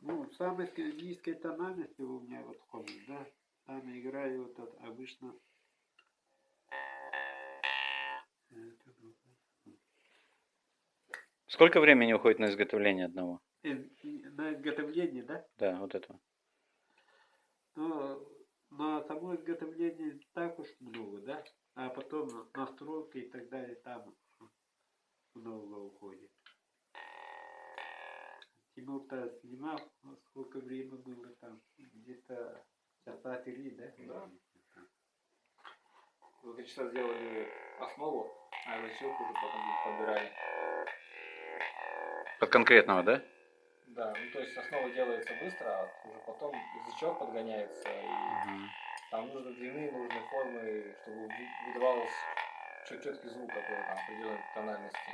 Ну, самой низкой тональности у меня вот ходит, да? Там играю вот обычно. Сколько времени уходит на изготовление одного? На изготовление, да? Да, вот этого. Но на само изготовление не так уж много, да? А потом настройки и так далее, там много уходит. Тимур-то снимал, сколько времени было там? Где-то часа 3, да? Да. Вы сейчас сделали основу, а язычок уже потом подбирали. Под конкретного, да? Да, ну то есть основа делается быстро, а уже потом язычок подгоняется, и там нужны длины, нужны формы, чтобы выдавалось четкий звук какой-то там определенной тональности.